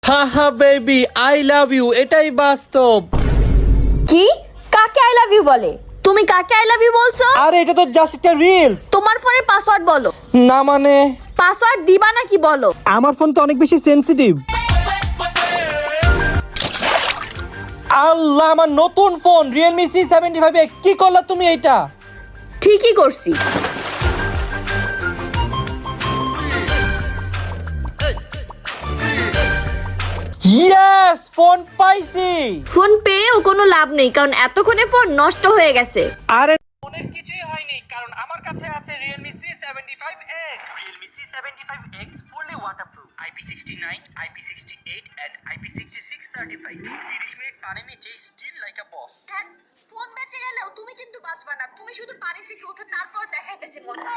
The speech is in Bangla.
হা হা বেবি আই লাভ ইউ, এটাই বাস্তব। কি? কাকে আই লাভ ইউ বলে? তুমি কাকে আই লাভ ইউ বলছো? আরে এটা তো জাস্ট একটা রিলস। তোমার ফোনের পাসওয়ার্ড বলো। না মানে পাসওয়ার্ড দিবা নাকি বলো? আমার ফোন তো অনেক বেশি সেনসিটিভ। আল্লাহ, আমার নতুন ফোন Realme C75X, কি করলা তুমি এটা? ঠিকই করছি। ইয়েস, ফোন পাইছি। ফোন পেয়েও কোনো লাভ নেই, কারণ এতক্ষণে ফোন নষ্ট হয়ে গেছে। আরে ফোনের কিছুই হয়নি, কারণ আমার কাছে আছে Realme C75X। Realme C75X fully waterproof, IP69, IP68 and IP66 certified. 30 মিনিট পানি নিচে still like a boss. Phone বেঁচে গেলেও তুমি কিন্তু বাঁচবা না। তুমি শুধু পানি থেকে উঠে তারপর দেখাইতেছি মজা।